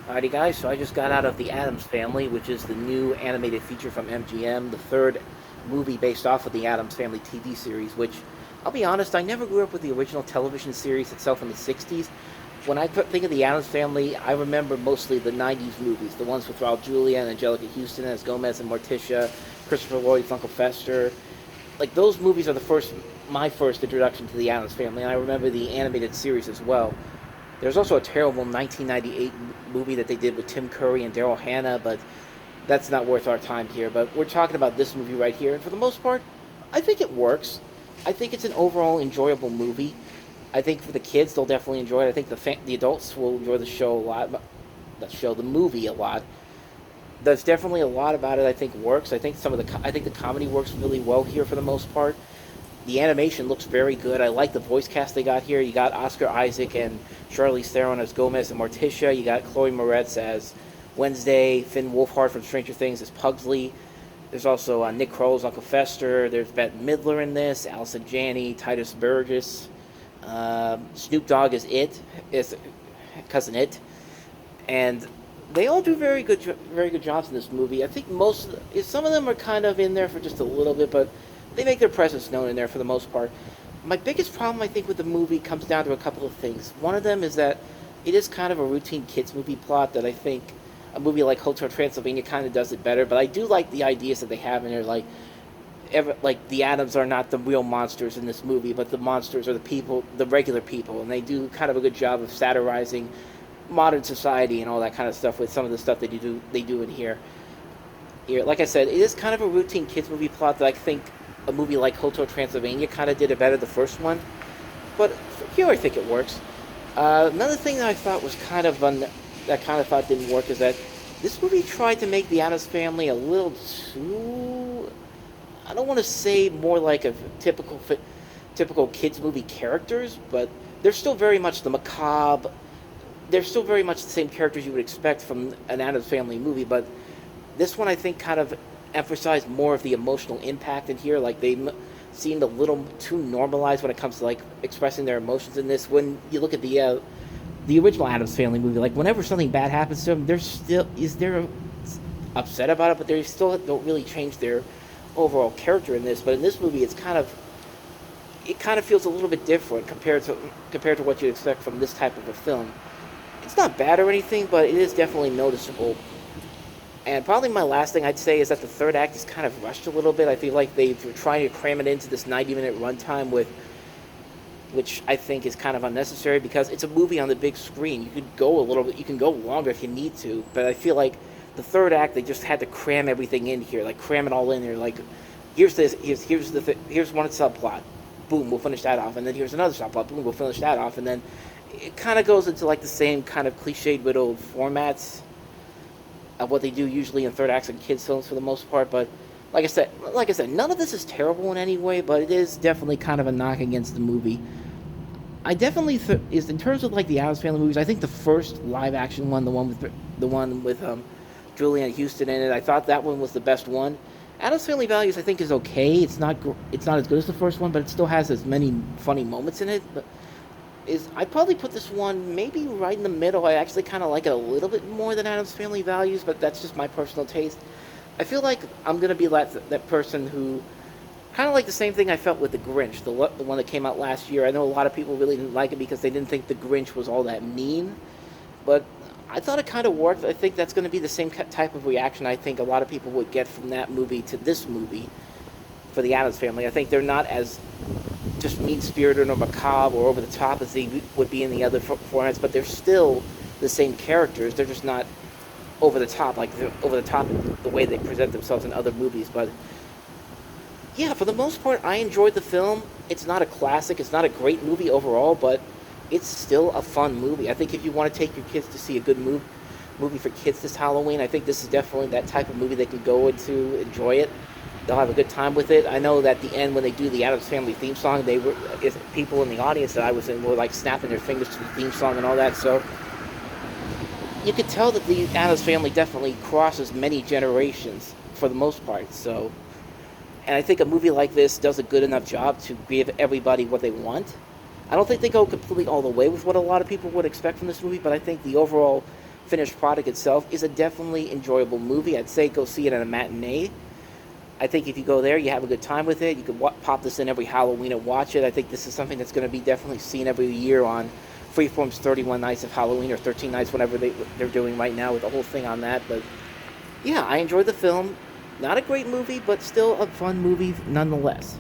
Alrighty guys, so I just got out of The Addams Family, which is the new animated feature from MGM, the third movie based off of the Addams Family TV series, which, I'll be honest, I never grew up with the original television series itself in the 60s. When I think of the Addams Family, I remember mostly the 90s movies, the ones with Raul Julia and Angelica Houston as Gomez and Morticia, Christopher Lloyd's Uncle Fester. Like, those movies are my first introduction to the Addams Family, and I remember the animated series as well. There's also a terrible 1998 movie that they did with Tim Curry and Daryl Hannah, but that's not worth our time here. But we're talking about this movie right here, and for the most part, I think it works. I think it's an overall enjoyable movie. I think for the kids, they'll definitely enjoy it. I think the adults will enjoy the show a lot, the movie a lot. There's definitely a lot about it I think works. I think the comedy works really well here for the most part. The animation looks very good. I like the voice cast they got here. You got Oscar Isaac and Charlize Theron as Gomez and Morticia. You got Chloe Moretz as Wednesday. Finn Wolfhard from Stranger Things as Pugsley. There's also Nick Kroll's Uncle Fester. There's Bette Midler in this. Allison Janney, Titus Burgess. Snoop Dogg is cousin It, and they all do very good jobs in this movie. I think some of them are kind of in there for just a little bit, but they make their presence known in there for the most part. My biggest problem, I think, with the movie comes down to a couple of things. One of them is that it is kind of a routine kids movie plot that I think a movie like Hotel Transylvania kind of does it better. But I do like the ideas that they have in there, like the Addams are not the real monsters in this movie, but the monsters are the people, the regular people, and they do kind of a good job of satirizing modern society and all that kind of stuff with some of the stuff they do in here. Here, like I said, it is kind of a routine kids movie plot that I think a movie like Hotel Transylvania kind of did it better the first one, but here I think it works. Another thing that I thought was that kind of thought didn't work is that this movie tried to make the Addams Family a little too, I don't want to say more like a typical kids movie characters, but they're still very much the macabre. They're still very much the same characters you would expect from an Addams Family movie, but this one I think kind of emphasize more of the emotional impact in here. Like they seemed a little too normalized when it comes to like expressing their emotions in this. When you look at the original Addams Family movie, like whenever something bad happens to them, they're upset about it, but they still don't really change their overall character in this. But in this movie, it kind of feels a little bit different compared to what you expect from this type of a film. It's not bad or anything, but it is definitely noticeable. And probably my last thing I'd say is that the third act is kind of rushed a little bit. I feel like they're trying to cram it into this 90-minute runtime which I think is kind of unnecessary because it's a movie on the big screen. You can go longer if you need to, but I feel like the third act they just had to cram everything in here, like cram it all in there. Like here's one subplot, boom, we'll finish that off, and then here's another subplot, boom, we'll finish that off, and then it kind of goes into like the same kind of cliched little formats of what they do usually in third acts and kids films for the most part. But like I said, none of this is terrible in any way, but it is definitely kind of a knock against the movie. I definitely is in terms of like the Addams Family movies. I think the first live action one, the one with Julianne Houston in it, I thought that one was the best one. Addams Family Values I think is okay. It's not as good as the first one, but it still has as many funny moments in it. But I'd probably put this one maybe right in the middle. I actually kind of like it a little bit more than Addams Family Values, but that's just my personal taste. I feel like I'm gonna be that person who kind of like the same thing I felt with The Grinch, the one that came out last year. I know a lot of people really didn't like it because they didn't think The Grinch was all that mean, but I thought it kind of worked. I think that's going to be the same type of reaction I think a lot of people would get from that movie to this movie for the Addams Family. I think they're not as just mean-spirited or macabre or over the top as they would be in the other formats, but they're still the same characters. They're just not over the top, like over the top the way they present themselves in other movies. But yeah, for the most part, I enjoyed the film. It's not a classic. It's not a great movie overall, but it's still a fun movie. I think if you want to take your kids to see a good movie for kids this Halloween, I think this is definitely that type of movie they can go into, enjoy it. They'll have a good time with it. I know that at the end when they do the Addams Family theme song, people in the audience that I was in were like snapping their fingers to the theme song and all that. So you could tell that the Addams Family definitely crosses many generations for the most part. So, and I think a movie like this does a good enough job to give everybody what they want. I don't think they go completely all the way with what a lot of people would expect from this movie, but I think the overall finished product itself is a definitely enjoyable movie. I'd say go see it at a matinee. I think if you go there, you have a good time with it. You could pop this in every Halloween and watch it. I think this is something that's going to be definitely seen every year on Freeform's 31 Nights of Halloween or 13 Nights, whatever they're doing right now with the whole thing on that. But yeah, I enjoyed the film. Not a great movie, but still a fun movie nonetheless.